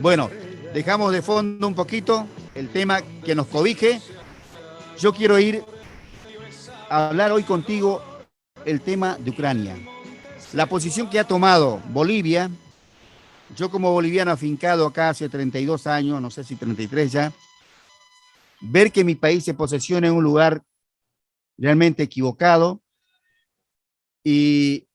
Bueno, dejamos de fondo un poquito el tema que nos cobije. Yo quiero ir a hablar hoy contigo el tema de Ucrania. La posición que ha tomado Bolivia, yo como boliviano afincado acá hace 32 años, no sé si 33 ya, ver que mi país se posesiona en un lugar realmente equivocado y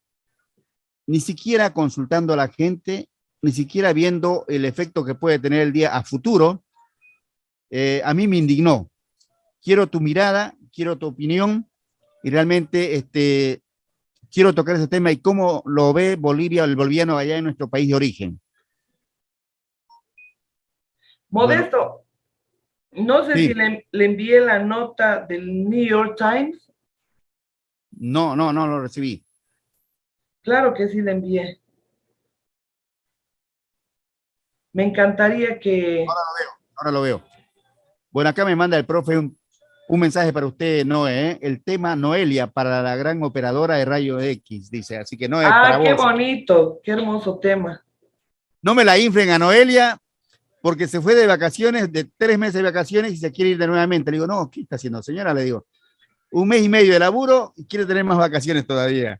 ni siquiera consultando a la gente, ni siquiera viendo el efecto que puede tener el día a futuro, a mí me indignó. Quiero tu mirada, quiero tu opinión y realmente quiero tocar ese tema y cómo lo ve Bolivia, el boliviano allá en nuestro país de origen. Bueno, Modesto, no sé si sí, le envié la nota del New York Times. no lo recibí. Claro que sí le envié. Me encantaría que... Ahora lo veo. Bueno, acá me manda el profe un mensaje para usted, Noé, ¿eh? El tema Noelia para la gran operadora de rayo X, dice. Así que Noé, para Ah, qué vos. bonito, qué hermoso tema. No me la inflen a Noelia porque se fue de vacaciones, de 3 meses de vacaciones y se quiere ir de nuevamente. Le digo, no, ¿qué está haciendo, señora? Le digo, 1 mes y medio de laburo y quiere tener más vacaciones todavía.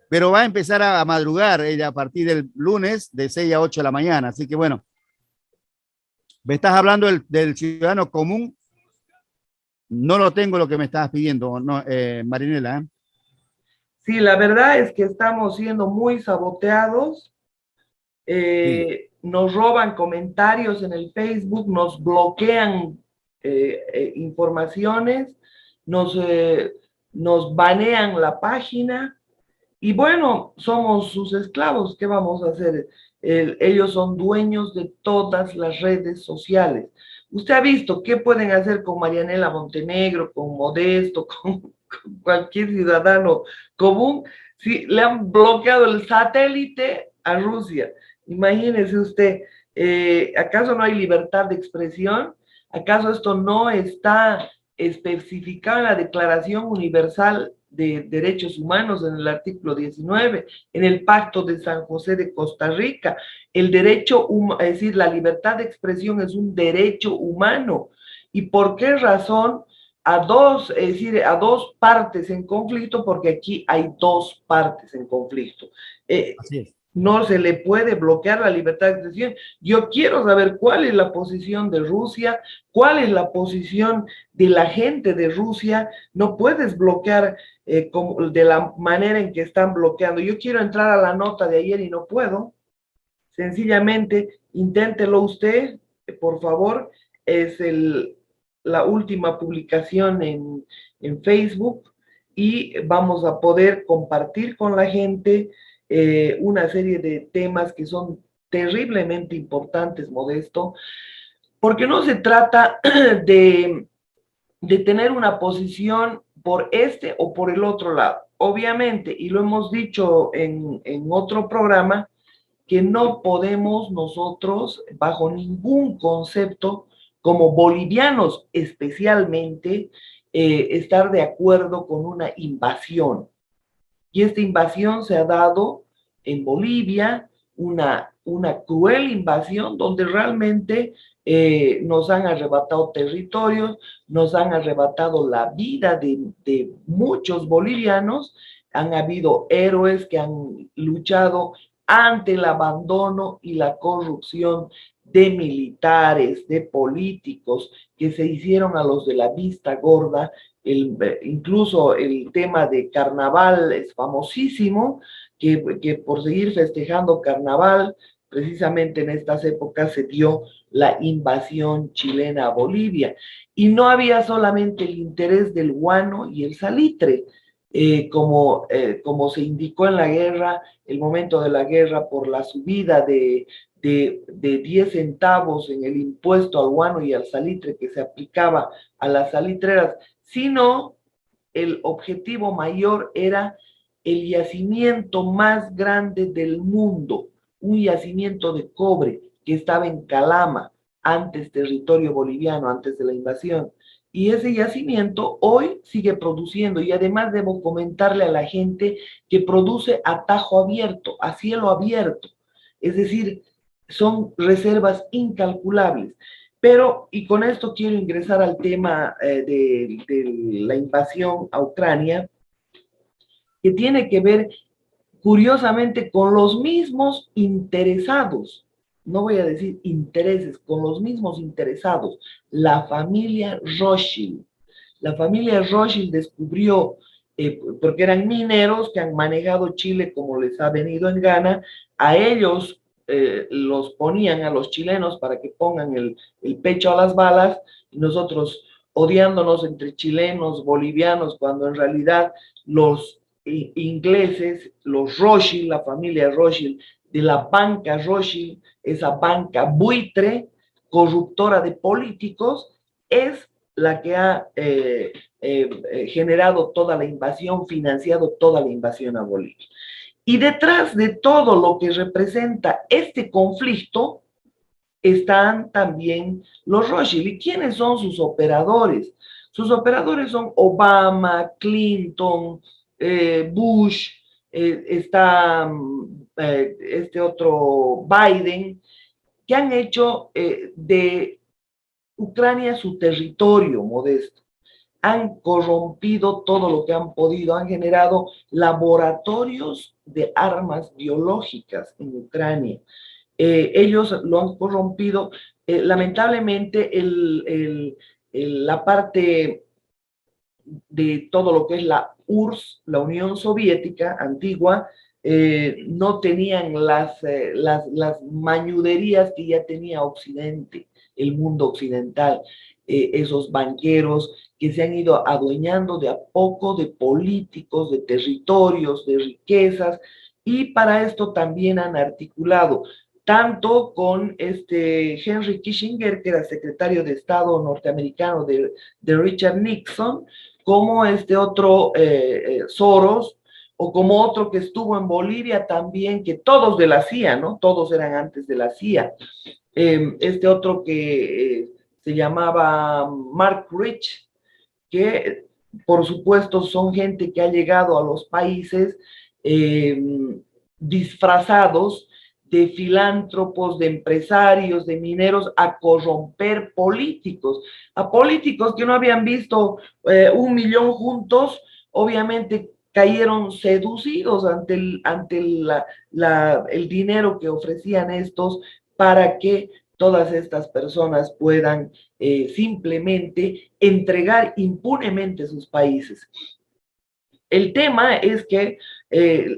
Pero va a empezar a madrugar ella a partir del lunes de 6 a 8 de la mañana. Así que bueno, me estás hablando del ciudadano común. No lo tengo lo que me estabas pidiendo, no, Marinela. ¿Eh? Sí, la verdad es que estamos siendo muy saboteados. Sí, Nos roban comentarios en el Facebook, nos bloquean informaciones, nos, eh, nos banean la página. Y bueno, somos sus esclavos, ¿qué vamos a hacer? Ellos son dueños de todas las redes sociales. Usted ha visto qué pueden hacer con Marianela Montenegro, con Modesto, con cualquier ciudadano común, si le han bloqueado el satélite a Rusia. Imagínese usted, ¿acaso no hay libertad de expresión? ¿Acaso esto no está especificado en la Declaración Universal de Derechos Humanos en el artículo 19, en el Pacto de San José de Costa Rica? El derecho, es decir, la libertad de expresión es un derecho humano. ¿Y por qué razón? Es decir, a dos partes en conflicto, porque aquí hay dos partes en conflicto. así es. No se le puede bloquear la libertad de expresión. Yo quiero saber cuál es la posición de Rusia, cuál es la posición de la gente de Rusia. No puedes bloquear de la manera en que están bloqueando. Yo quiero entrar a la nota de ayer y no puedo. Sencillamente, inténtelo usted, por favor. Es la última publicación en Facebook y vamos a poder compartir con la gente una serie de temas que son terriblemente importantes, Modesto, porque no se trata de, de tener una posición por este o por el otro lado. Obviamente, y lo hemos dicho en otro programa, que no podemos nosotros, bajo ningún concepto, como bolivianos especialmente, estar de acuerdo con una invasión. Y esta invasión se ha dado en Bolivia, una cruel invasión donde realmente nos han arrebatado territorios, nos han arrebatado la vida de muchos bolivianos. Han habido héroes que han luchado ante el abandono y la corrupción de militares, de políticos que se hicieron a los de la vista gorda. Incluso el tema de carnaval es famosísimo, que por seguir festejando carnaval, precisamente en estas épocas se dio la invasión chilena a Bolivia. Y no había solamente el interés del guano y el salitre, como se indicó en la guerra, el momento de la guerra por la subida de 10 centavos en el impuesto al guano y al salitre que se aplicaba a las salitreras, sino el objetivo mayor era el yacimiento más grande del mundo, un yacimiento de cobre que estaba en Calama, antes territorio boliviano, antes de la invasión. Y ese yacimiento hoy sigue produciendo, y además debo comentarle a la gente que produce a tajo abierto, a cielo abierto. Es decir, son reservas incalculables. Pero, y con esto quiero ingresar al tema de la invasión a Ucrania, que tiene que ver curiosamente con los mismos interesados, no voy a decir intereses, con los mismos interesados, la familia Rothschild. La familia Rothschild descubrió, porque eran mineros que han manejado Chile como les ha venido en gana, a ellos los ponían a los chilenos para que pongan el pecho a las balas, y nosotros odiándonos entre chilenos, bolivianos, cuando en realidad los ingleses, los Rothschild, la familia Rothschild, de la banca Rothschild, esa banca buitre, corruptora de políticos, es la que ha generado toda la invasión, financiado toda la invasión a Bolivia. Y detrás de todo lo que representa este conflicto están también los Rothschild. ¿Y quiénes son sus operadores? Sus operadores son Obama, Clinton, Bush, está este otro Biden, que han hecho de Ucrania su territorio modesto. Han corrompido todo lo que han podido, han generado laboratorios de armas biológicas en Ucrania. Ellos lo han corrompido. Lamentablemente, la parte de todo lo que es la URSS, la Unión Soviética antigua, no tenían las mañuderías que ya tenía Occidente, el mundo occidental, esos banqueros que se han ido adueñando de a poco de políticos, de territorios, de riquezas, y para esto también han articulado tanto con Henry Kissinger, que era secretario de Estado norteamericano de Richard Nixon, como este otro Soros, o como otro que estuvo en Bolivia también, que todos de la CIA, ¿no? Todos eran antes de la CIA. Este otro que se llamaba Mark Rich, que por supuesto son gente que ha llegado a los países disfrazados de filántropos, de empresarios, de mineros, a corromper políticos, a políticos que no habían visto 1 millón juntos, obviamente cayeron seducidos ante el dinero que ofrecían estos para que todas estas personas puedan simplemente entregar impunemente sus países. El tema es que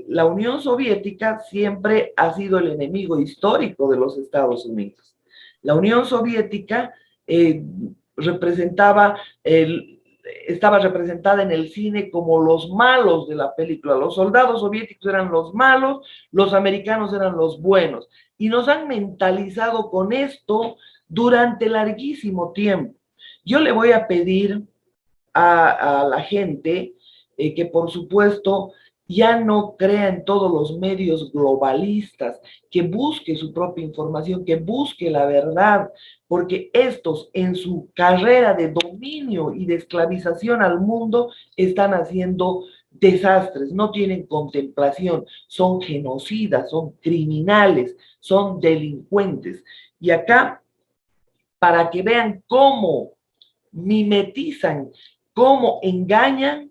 la Unión Soviética siempre ha sido el enemigo histórico de los Estados Unidos. La Unión Soviética estaba representada en el cine como los malos de la película. Los soldados soviéticos eran los malos, los americanos eran los buenos. Y nos han mentalizado con esto durante larguísimo tiempo. Yo le voy a pedir a la gente que por supuesto ya no crea en todos los medios globalistas, que busque su propia información, que busque la verdad, porque estos en su carrera de dominio y de esclavización al mundo están haciendo desastres, no tienen contemplación, son genocidas, son criminales, son delincuentes. Y acá, para que vean cómo mimetizan, cómo engañan,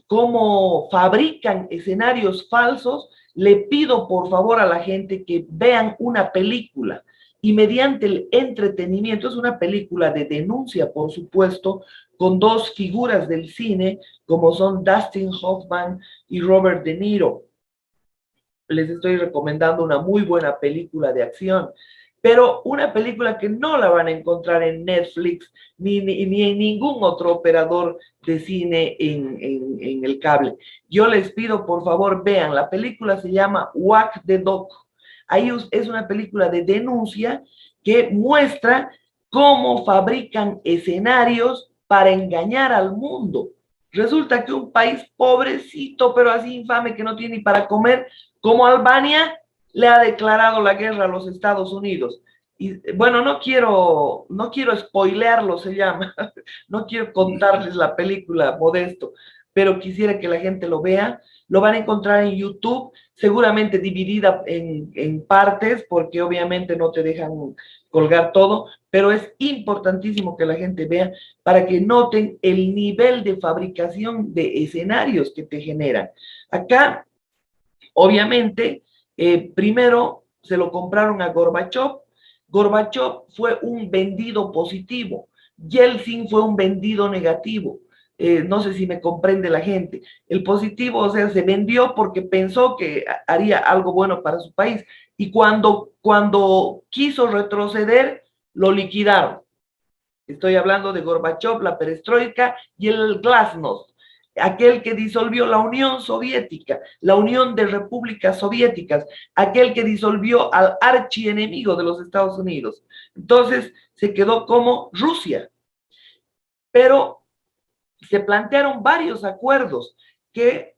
cómo fabrican escenarios falsos, le pido por favor a la gente que vean una película y mediante el entretenimiento, es una película de denuncia, por supuesto, con dos figuras del cine, como son Dustin Hoffman y Robert De Niro. Les estoy recomendando una muy buena película de acción, pero una película que no la van a encontrar en Netflix ni en ningún otro operador de cine en el cable. Yo les pido, por favor, vean, la película se llama Whack the Dog. Ahí es una película de denuncia que muestra cómo fabrican escenarios para engañar al mundo. Resulta que un país pobrecito, pero así infame que no tiene ni para comer, como Albania, le ha declarado la guerra a los Estados Unidos. Y bueno, no quiero spoilearlo, se llama, no quiero contarles la película, Modesto, pero quisiera que la gente lo vea. Lo van a encontrar en YouTube, seguramente dividida en partes, porque obviamente no te dejan colgar todo, pero es importantísimo que la gente vea para que noten el nivel de fabricación de escenarios que te generan. Acá, obviamente, primero se lo compraron a Gorbachev. Gorbachev fue un vendido positivo. Yeltsin fue un vendido negativo. No sé si me comprende la gente. El positivo, o sea, se vendió porque pensó que haría algo bueno para su país. Y cuando quiso retroceder, lo liquidaron. Estoy hablando de Gorbachev, la perestroika y el glasnost, aquel que disolvió la Unión Soviética, la Unión de Repúblicas Soviéticas, aquel que disolvió al archienemigo de los Estados Unidos. Entonces se quedó como Rusia. Pero se plantearon varios acuerdos que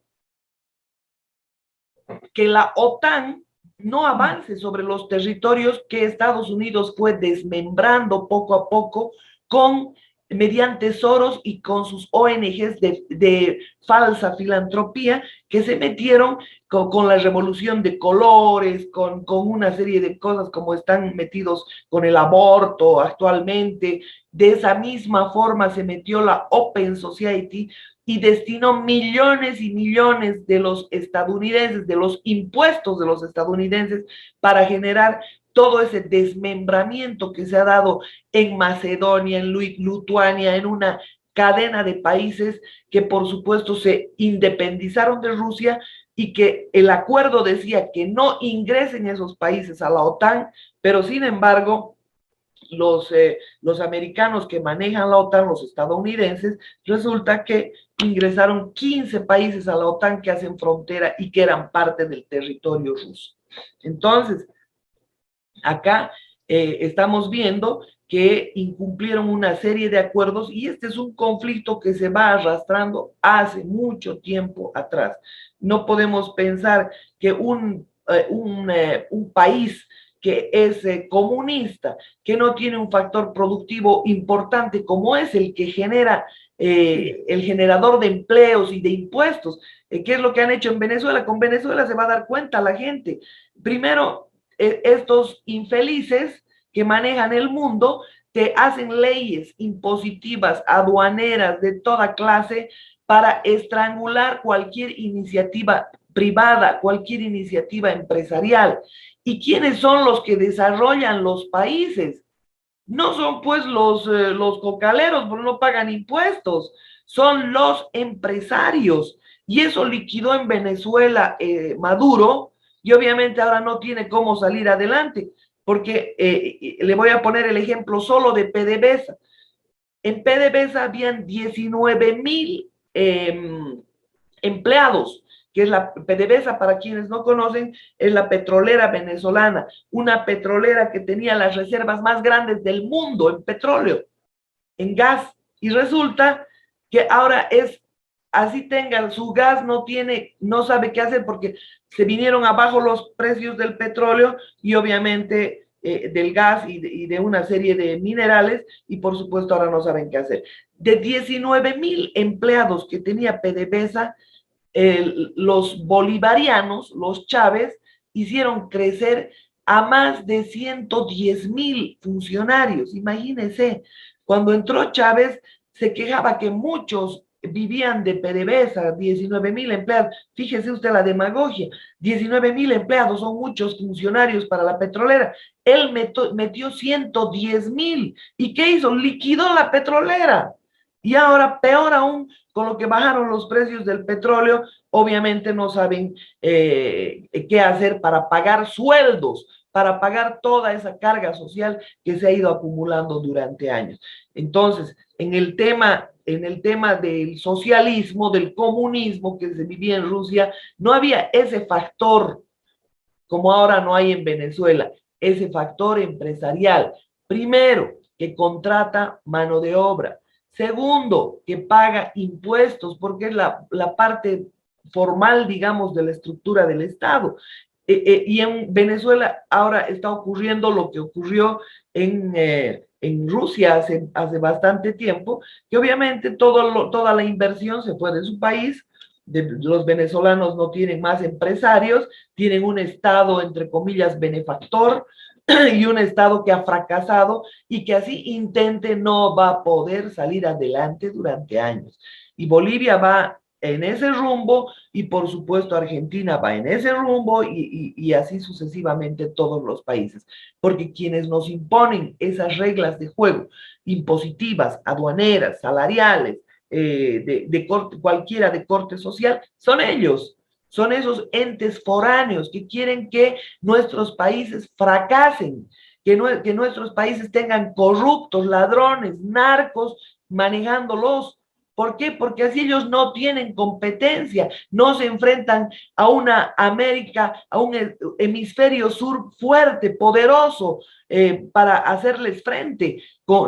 la OTAN no avance sobre los territorios que Estados Unidos fue desmembrando poco a poco con mediante Soros y con sus ONGs de falsa filantropía que se metieron con la revolución de colores, con una serie de cosas como están metidos con el aborto actualmente. De esa misma forma se metió la Open Society y destinó millones y millones de los estadounidenses, de los impuestos de los estadounidenses, para generar todo ese desmembramiento que se ha dado en Macedonia, en Lituania, en una cadena de países que por supuesto se independizaron de Rusia y que el acuerdo decía que no ingresen esos países a la OTAN, pero sin embargo los americanos que manejan la OTAN, los estadounidenses, resulta que ingresaron 15 países a la OTAN que hacen frontera y que eran parte del territorio ruso. Entonces, acá estamos viendo que incumplieron una serie de acuerdos y este es un conflicto que se va arrastrando hace mucho tiempo atrás. No podemos pensar que un país que es comunista, que no tiene un factor productivo importante como es el que genera el generador de empleos y de impuestos. ¿Qué es lo que han hecho en Venezuela? Con Venezuela se va a dar cuenta la gente. Primero, estos infelices que manejan el mundo te hacen leyes impositivas, aduaneras de toda clase para estrangular cualquier iniciativa privada, cualquier iniciativa empresarial. ¿Y quiénes son los que desarrollan los países? No son pues los cocaleros, porque no pagan impuestos, son los empresarios. Y eso liquidó en Venezuela Maduro, y obviamente ahora no tiene cómo salir adelante, porque le voy a poner el ejemplo solo de PDVSA. En PDVSA habían 19,000 empleados, que es la PDVSA, para quienes no conocen, es la petrolera venezolana, una petrolera que tenía las reservas más grandes del mundo en petróleo, en gas, y resulta que ahora así tengan su gas, no sabe qué hacer porque se vinieron abajo los precios del petróleo y obviamente del gas y de una serie de minerales, y por supuesto ahora no saben qué hacer. De 19,000 empleados que tenía PDVSA, los bolivarianos, los Chávez, hicieron crecer a más de 110,000 funcionarios. Imagínense, cuando entró Chávez, se quejaba que muchos vivían de PDVSA, 19,000 empleados. Fíjese usted la demagogia, 19,000 empleados son muchos funcionarios para la petrolera. Él metió 110,000. ¿Y qué hizo? Liquidó la petrolera. Y ahora, peor aún, con lo que bajaron los precios del petróleo, obviamente no saben qué hacer para pagar sueldos, para pagar toda esa carga social que se ha ido acumulando durante años. Entonces, en el tema del socialismo, del comunismo que se vivía en Rusia, no había ese factor como ahora no hay en Venezuela, ese factor empresarial. Primero, que contrata mano de obra. Segundo, que paga impuestos, porque es la parte formal, digamos, de la estructura del Estado. Y en Venezuela ahora está ocurriendo lo que ocurrió en Rusia hace bastante tiempo, que obviamente toda la inversión se fue de su país. Los venezolanos no tienen más empresarios, tienen un Estado, entre comillas, benefactor, y un Estado que ha fracasado y que así intente no va a poder salir adelante durante años. Y Bolivia va en ese rumbo y por supuesto Argentina va en ese rumbo y así sucesivamente todos los países. Porque quienes nos imponen esas reglas de juego impositivas, aduaneras, salariales, de corte, cualquiera de corte social, son ellos. Son esos entes foráneos que quieren que nuestros países fracasen, que nuestros países tengan corruptos, ladrones, narcos manejándolos. ¿Por qué? Porque así ellos no tienen competencia, no se enfrentan a una América, a un hemisferio sur fuerte, poderoso, para hacerles frente,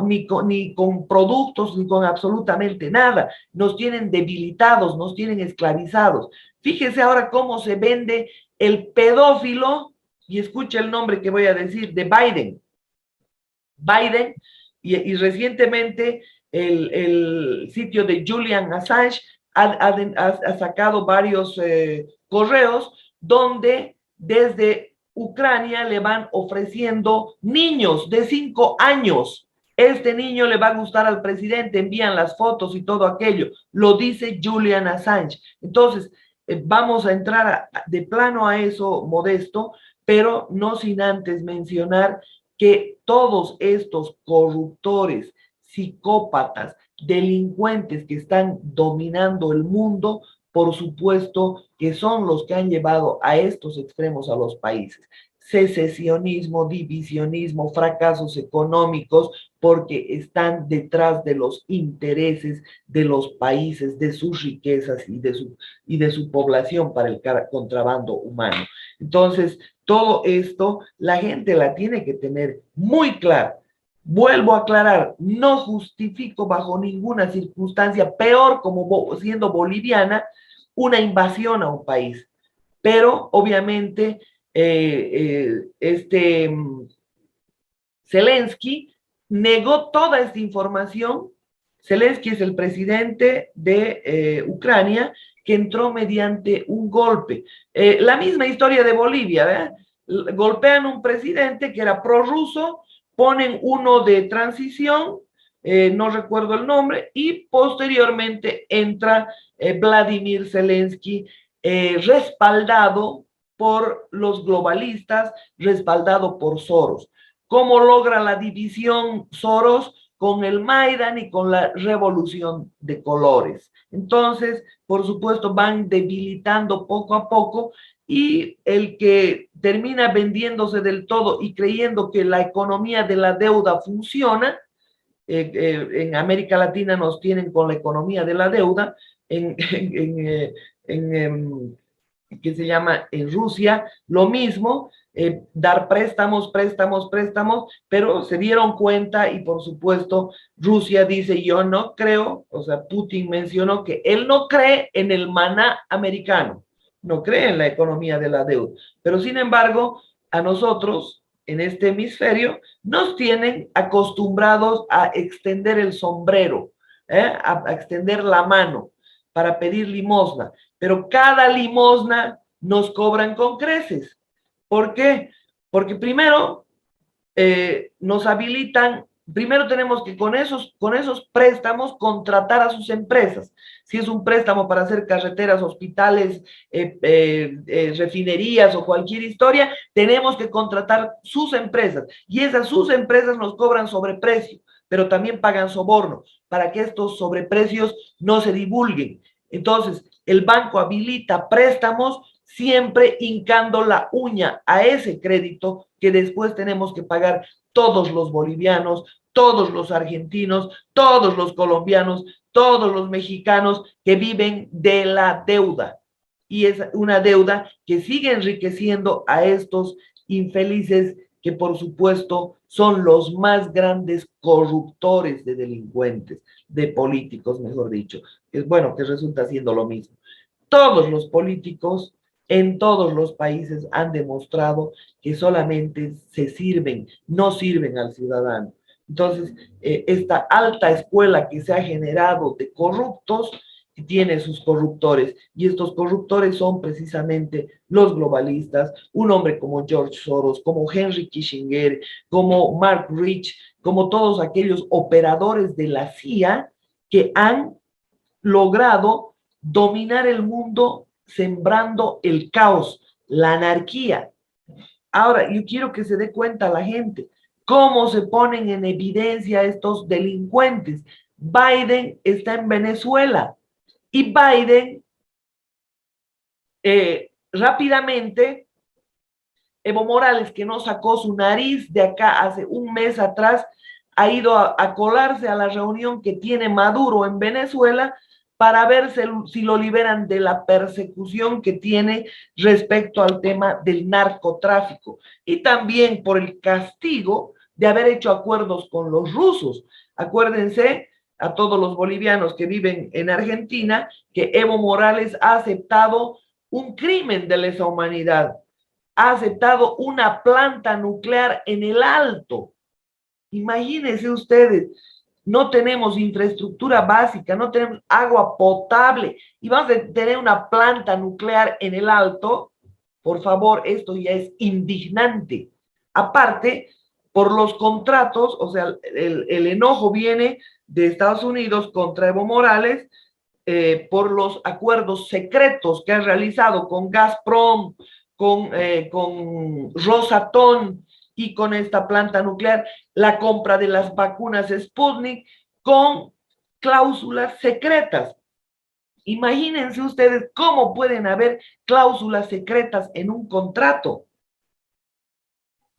ni con productos, ni con absolutamente nada. Nos tienen debilitados, nos tienen esclavizados. Fíjese ahora cómo se vende el pedófilo, y escucha el nombre que voy a decir, de Biden. Biden, y recientemente el sitio de Julian Assange ha sacado varios correos donde desde Ucrania le van ofreciendo niños de 5 años. Este niño le va a gustar al presidente, envían las fotos y todo aquello. Lo dice Julian Assange. Entonces, vamos a entrar de plano a eso, Modesto, pero no sin antes mencionar que todos estos corruptores, psicópatas, delincuentes que están dominando el mundo, por supuesto que son los que han llevado a estos extremos a los países. Secesionismo, divisionismo, fracasos económicos, porque están detrás de los intereses de los países, de sus riquezas y de su población para el contrabando humano. Entonces, todo esto la gente la tiene que tener muy clara. Vuelvo a aclarar, no justifico bajo ninguna circunstancia, peor como siendo boliviana, una invasión a un país. Pero obviamente Zelensky negó toda esta información. Zelensky es el presidente de Ucrania que entró mediante un golpe. La misma historia de Bolivia, ¿verdad? Golpean un presidente que era prorruso, ponen uno de transición, no recuerdo el nombre, y posteriormente entra Vladimir Zelensky, respaldado por los globalistas, respaldado por Soros. ¿Cómo logra la división Soros? Con el Maidan y con la revolución de colores. Entonces, por supuesto, van debilitando poco a poco y el que termina vendiéndose del todo y creyendo que la economía de la deuda funciona, en América Latina nos tienen con la economía de la deuda, que se llama en Rusia, lo mismo, dar préstamos, pero se dieron cuenta y por supuesto Rusia dice, yo no creo, o sea, Putin mencionó que él no cree en el maná americano, no cree en la economía de la deuda, pero sin embargo, a nosotros en este hemisferio nos tienen acostumbrados a extender el sombrero, a extender la mano para pedir limosna, pero cada limosna nos cobran con creces. ¿Por qué? Porque primero nos habilitan, primero tenemos que con esos préstamos contratar a sus empresas. Si es un préstamo para hacer carreteras, hospitales, refinerías o cualquier historia, tenemos que contratar sus empresas. Y esas sus empresas nos cobran sobreprecio, pero también pagan soborno para que estos sobreprecios no se divulguen. Entonces, el banco habilita préstamos siempre hincando la uña a ese crédito que después tenemos que pagar todos los bolivianos, todos los argentinos, todos los colombianos, todos los mexicanos que viven de la deuda. Y es una deuda que sigue enriqueciendo a estos infelices que por supuesto son los más grandes corruptores de delincuentes, de políticos, mejor dicho. Es bueno que resulta siendo lo mismo. Todos los políticos en todos los países han demostrado que solamente se sirven, no sirven al ciudadano. Entonces, esta alta escuela que se ha generado de corruptos tiene sus corruptores, y estos corruptores son precisamente los globalistas, un hombre como George Soros, como Henry Kissinger, como Mark Rich, como todos aquellos operadores de la CIA que han logrado dominar el mundo sembrando el caos, la anarquía. Ahora, yo quiero que se dé cuenta la gente cómo se ponen en evidencia estos delincuentes. Biden está en Venezuela y Biden rápidamente, Evo Morales, que no sacó su nariz de acá hace un mes atrás, ha ido a colarse a la reunión que tiene Maduro en Venezuela para ver si lo liberan de la persecución que tiene respecto al tema del narcotráfico y también por el castigo de haber hecho acuerdos con los rusos. Acuérdense a todos los bolivianos que viven en Argentina que Evo Morales ha aceptado un crimen de lesa humanidad, ha aceptado una planta nuclear en el Alto. Imagínense ustedes, no tenemos infraestructura básica, no tenemos agua potable y vamos a tener una planta nuclear en el Alto. Por favor, esto ya es indignante. Aparte, por los contratos, o sea, el enojo viene de Estados Unidos contra Evo Morales por los acuerdos secretos que han realizado con Gazprom, con Rosatom y con esta planta nuclear, la compra de las vacunas Sputnik con cláusulas secretas. Imagínense ustedes cómo pueden haber cláusulas secretas en un contrato.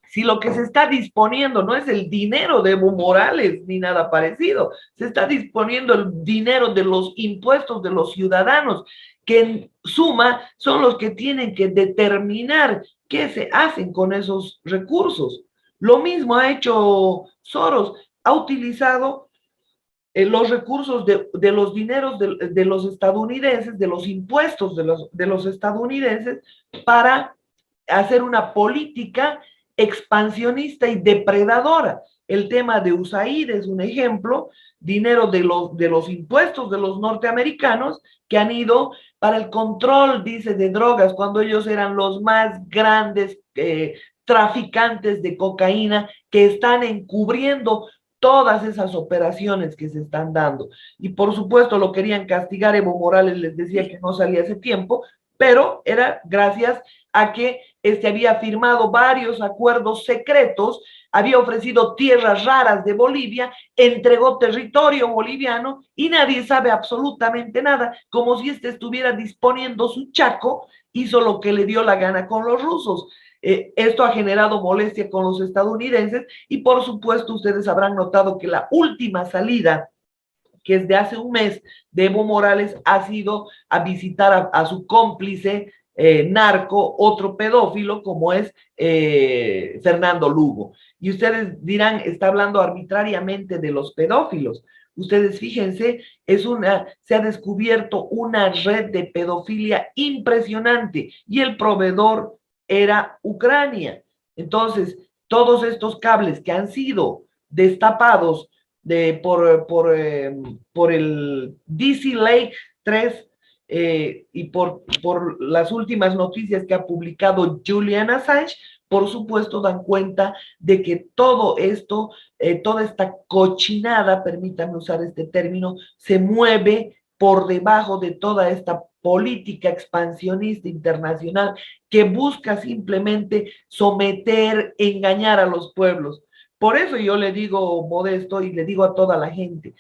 Si lo que se está disponiendo no es el dinero de Evo Morales ni nada parecido, se está disponiendo el dinero de los impuestos de los ciudadanos, que en suma son los que tienen que determinar qué se hacen con esos recursos. Lo mismo ha hecho Soros, ha utilizado los recursos de los dineros de los estadounidenses, de los impuestos de los estadounidenses, para hacer una política expansionista y depredadora. El tema de USAID es un ejemplo, dinero de los impuestos de los norteamericanos que han ido para el control, dice, de drogas, cuando ellos eran los más grandes traficantes de cocaína que están encubriendo todas esas operaciones que se están dando. Y por supuesto lo querían castigar, Evo Morales les decía que no salía hace tiempo, pero era gracias a que había firmado varios acuerdos secretos, había ofrecido tierras raras de Bolivia, entregó territorio boliviano y nadie sabe absolutamente nada, como si estuviera disponiendo su Chaco, hizo lo que le dio la gana con los rusos. Esto ha generado molestia con los estadounidenses y por supuesto ustedes habrán notado que la última salida, que es de hace un mes, de Evo Morales, ha sido a visitar a su cómplice narco, otro pedófilo como es Fernando Lugo. Y ustedes dirán, está hablando arbitrariamente de los pedófilos. Ustedes fíjense, se ha descubierto una red de pedofilia impresionante y el proveedor era Ucrania. Entonces, todos estos cables que han sido destapados por el DC Lake 3 y por las últimas noticias que ha publicado Julian Assange, por supuesto dan cuenta de que todo esto, toda esta cochinada, permítanme usar este término, se mueve por debajo de toda esta política expansionista internacional que busca simplemente someter, engañar a los pueblos. Por eso yo le digo, Modesto, y le digo a toda la gente,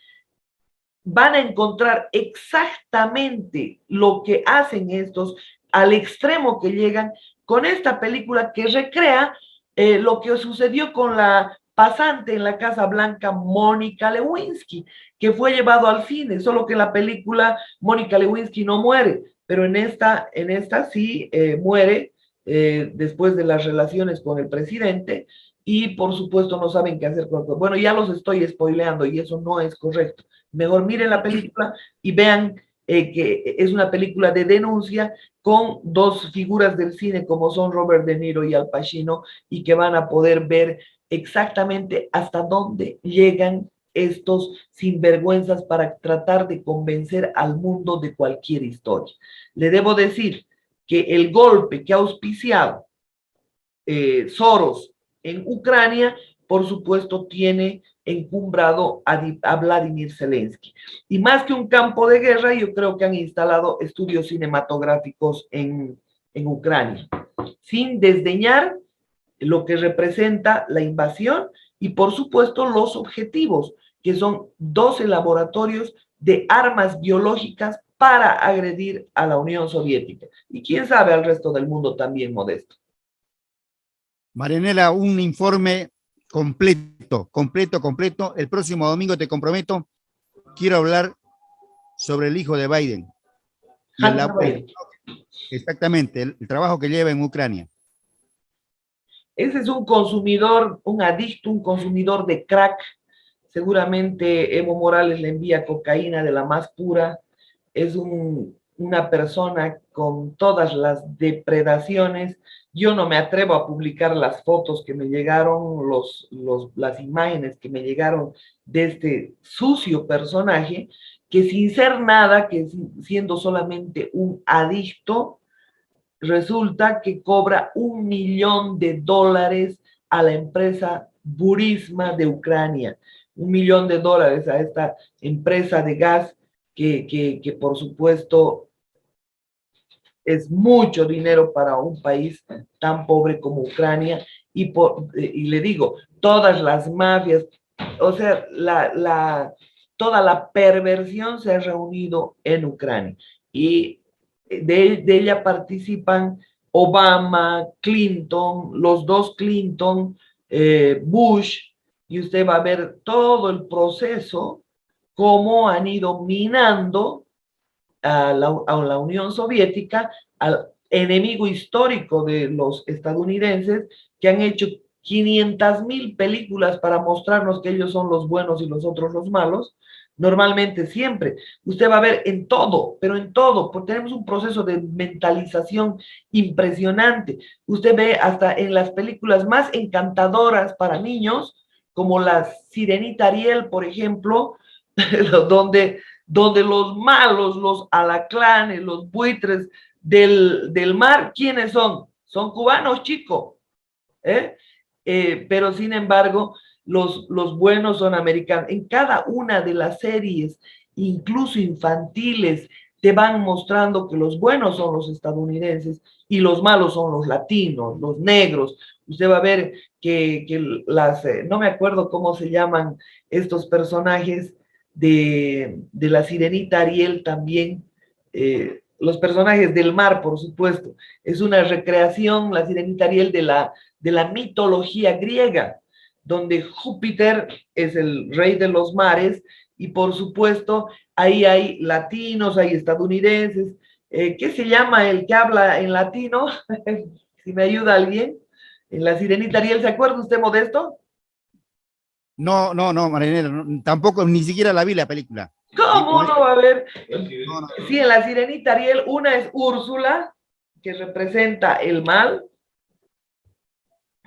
van a encontrar exactamente lo que hacen estos, al extremo que llegan con esta película que recrea lo que sucedió con la pasante en la Casa Blanca, Mónica Lewinsky, que fue llevado al cine, solo que en la película Mónica Lewinsky no muere, pero en esta sí muere después de las relaciones con el presidente y por supuesto no saben qué hacer con el... Bueno, ya los estoy spoileando y eso no es correcto. Mejor miren la película y vean que es una película de denuncia con dos figuras del cine como son Robert De Niro y Al Pacino, y que van a poder ver exactamente hasta dónde llegan estos sinvergüenzas para tratar de convencer al mundo de cualquier historia. Le debo decir que el golpe que ha auspiciado Soros en Ucrania, por supuesto, tiene encumbrado a Vladimir Zelensky. Y más que un campo de guerra, yo creo que han instalado estudios cinematográficos en Ucrania, sin desdeñar lo que representa la invasión y, por supuesto, los objetivos, que son 12 laboratorios de armas biológicas para agredir a la Unión Soviética. Y quién sabe al resto del mundo también, Modesto. Marianela, un informe completo. El próximo domingo, te comprometo, quiero hablar sobre el hijo de Biden. Exactamente, el trabajo que lleva en Ucrania. Ese es un consumidor, un adicto, un consumidor de crack. Seguramente Evo Morales le envía cocaína de la más pura. Es una persona con todas las depredaciones. Yo no me atrevo a publicar las fotos que me llegaron, las imágenes que me llegaron de este sucio personaje, que sin ser nada, que siendo solamente un adicto, resulta que cobra $1 millón a la empresa Burisma de Ucrania, $1 millón a esta empresa de gas que por supuesto es mucho dinero para un país tan pobre como Ucrania. Y le digo, todas las mafias, o sea, toda la perversión se ha reunido en Ucrania. Y de ella participan Obama, Clinton, los dos Clinton, Bush, y usted va a ver todo el proceso, cómo han ido minando a la Unión Soviética, al enemigo histórico de los estadounidenses, que han hecho 500,000 películas para mostrarnos que ellos son los buenos y los otros los malos. Normalmente siempre, usted va a ver en todo, pero en todo, porque tenemos un proceso de mentalización impresionante. Usted ve hasta en las películas más encantadoras para niños, como la Sirenita Ariel, por ejemplo, donde los malos, los alacranes, los buitres del mar, ¿quiénes son? Son cubanos, chicos. Pero sin embargo, los buenos son americanos. En cada una de las series, incluso infantiles, te van mostrando que los buenos son los estadounidenses y los malos son los latinos, los negros. Usted va a ver que no me acuerdo cómo se llaman estos personajes de la Sirenita Ariel también, los personajes del mar, por supuesto. Es una recreación, la Sirenita Ariel, de la mitología griega, donde Júpiter es el rey de los mares, y por supuesto ahí hay latinos, hay estadounidenses. ¿Qué se llama el que habla en latino? Si me ayuda alguien. En la Sirenita Ariel, ¿se acuerda usted, Modesto? No, Marianela, tampoco, ni siquiera la vi la película. ¿Cómo no va a haber? Sí, en la Sirenita Ariel, una es Úrsula, que representa el mal,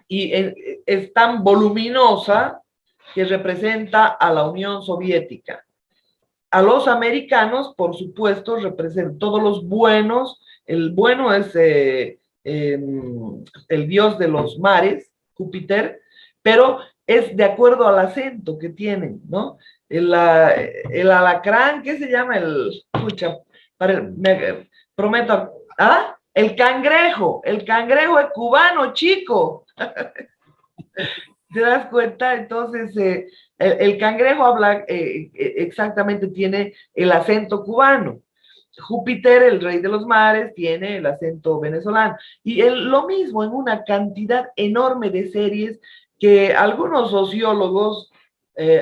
y es tan voluminosa que representa a la Unión Soviética. A los americanos, por supuesto, representan todos los buenos. El bueno es el dios de los mares, Júpiter, pero es de acuerdo al acento que tienen, ¿no? El alacrán, ¿qué se llama? Escucha, prometo, ¿ah? El cangrejo es cubano, chico. ¿Te das cuenta? Entonces, el cangrejo habla, exactamente tiene el acento cubano. Júpiter, el rey de los mares, tiene el acento venezolano. Y lo mismo en una cantidad enorme de series que algunos sociólogos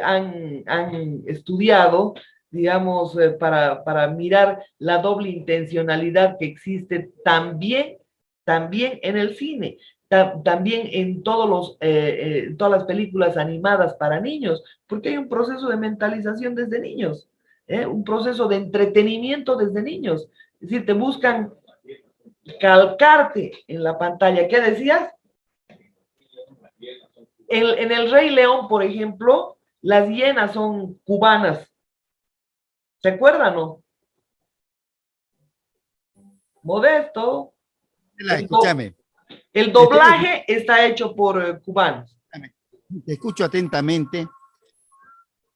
han estudiado, digamos, para mirar la doble intencionalidad que existe también en el cine, también en todas las películas animadas para niños, porque hay un proceso de mentalización desde niños. un proceso de entretenimiento desde niños. Es decir, te buscan calcarte en la pantalla. ¿Qué decías? En el Rey León, por ejemplo, las hienas son cubanas. ¿Se acuerdan, no? Modesto. Escúchame. El doblaje está hecho por cubanos. Te escucho atentamente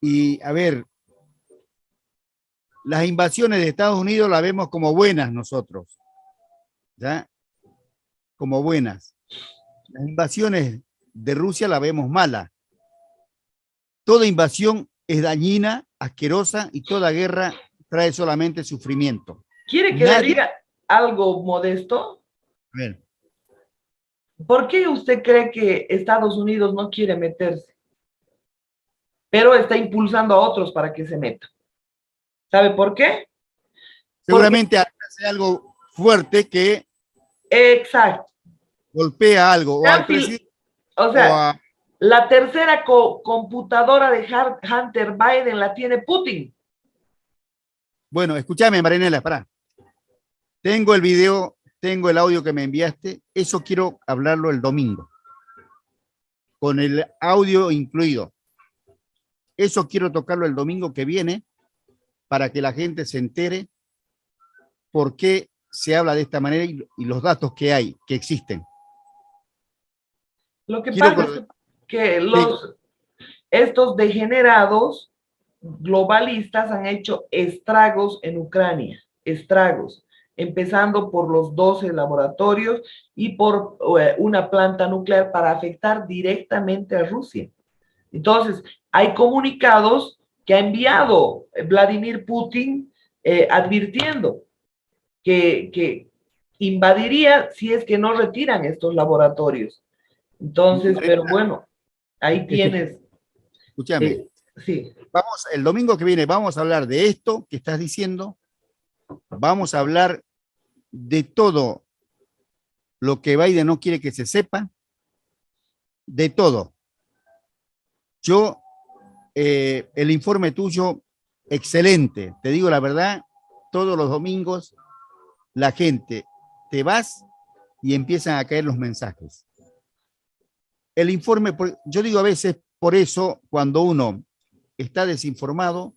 y, a ver, las invasiones de Estados Unidos las vemos como buenas nosotros, ¿ya? Como buenas. Las invasiones de Rusia las vemos malas. Toda invasión es dañina, asquerosa y toda guerra trae solamente sufrimiento. ¿Quiere que le diga algo, Modesto? A ver. ¿Por qué usted cree que Estados Unidos no quiere meterse? Pero está impulsando a otros para que se metan. ¿Sabe por qué? Seguramente hace algo fuerte que exacto. Golpea algo. O al presidente. O sea, la tercera computadora de Hunter Biden la tiene Putin. Bueno, escúchame, Marinela, pará. Tengo el video, tengo el audio que me enviaste. Eso quiero hablarlo el domingo. Con el audio incluido. Eso quiero tocarlo el domingo que viene para que la gente se entere por qué se habla de esta manera y los datos que hay, que existen. Lo que pasa es que estos degenerados globalistas han hecho estragos en Ucrania, estragos, empezando por los 12 laboratorios y por una planta nuclear para afectar directamente a Rusia. Entonces, hay comunicados que ha enviado Vladimir Putin advirtiendo que invadiría si es que no retiran estos laboratorios. Entonces, pero bueno, ahí tienes. Escúchame. Sí. Vamos, el domingo que viene vamos a hablar de esto que estás diciendo. Vamos a hablar de todo lo que Biden no quiere que se sepa. De todo. Yo, el informe tuyo, excelente. Te digo la verdad, todos los domingos la gente te vas y empiezan a caer los mensajes. El informe, yo digo a veces, por eso, cuando uno está desinformado,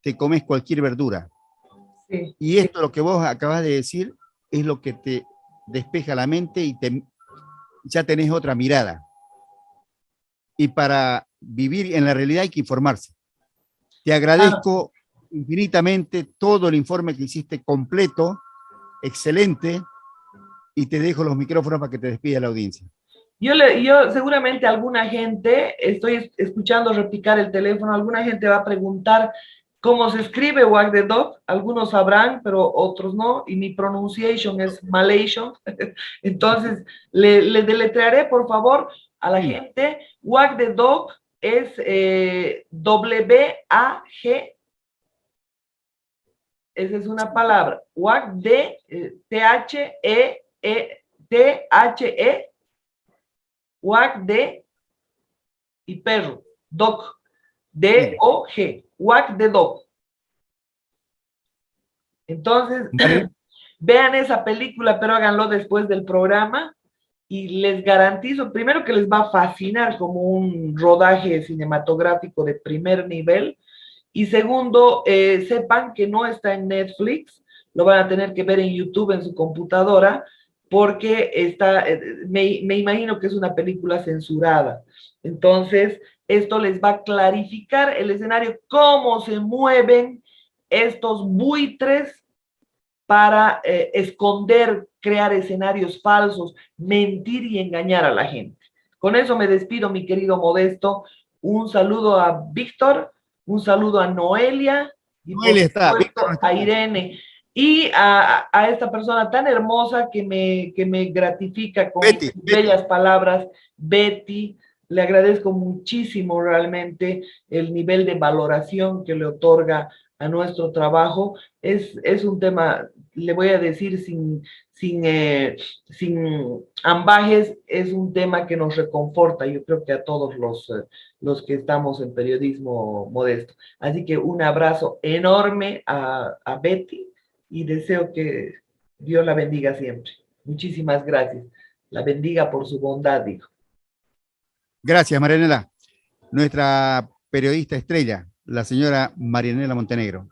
te comes cualquier verdura. Sí. Y esto, lo que vos acabas de decir, es lo que te despeja la mente y ya tenés otra mirada. Y para vivir en la realidad hay que informarse. Te agradezco infinitamente todo el informe que hiciste completo, excelente, y te dejo los micrófonos para que te despida la audiencia. Yo seguramente alguna gente, estoy escuchando repicar el teléfono, alguna gente va a preguntar cómo se escribe Walk the Dog, algunos sabrán, pero otros no, y mi pronunciation es Malaysian, entonces le deletrearé por favor a la gente. Walk the Dog es W-A-G, esa es una palabra, Walk de T-H-E, Wag de y perro, dog, D-O-G, Wag de dog. Entonces, vean esa película, pero háganlo después del programa y les garantizo, primero que les va a fascinar como un rodaje cinematográfico de primer nivel y segundo, sepan que no está en Netflix, lo van a tener que ver en YouTube en su computadora, porque está, me imagino que es una película censurada. Entonces, esto les va a clarificar el escenario, cómo se mueven estos buitres para esconder, crear escenarios falsos, mentir y engañar a la gente. Con eso me despido, mi querido Modesto. Un saludo a Víctor, un saludo a Noelia y por supuesto a Irene. Y a esta persona tan hermosa que me gratifica con sus bellas palabras, Betty, le agradezco muchísimo realmente el nivel de valoración que le otorga a nuestro trabajo. Es un tema le voy a decir sin ambajes, es un tema que nos reconforta, yo creo que a todos los que estamos en periodismo modesto. Así que un abrazo enorme a Betty y deseo que Dios la bendiga siempre. Muchísimas gracias. La bendiga por su bondad, dijo. Gracias, Marianela. Nuestra periodista estrella, la señora Marianela Montenegro.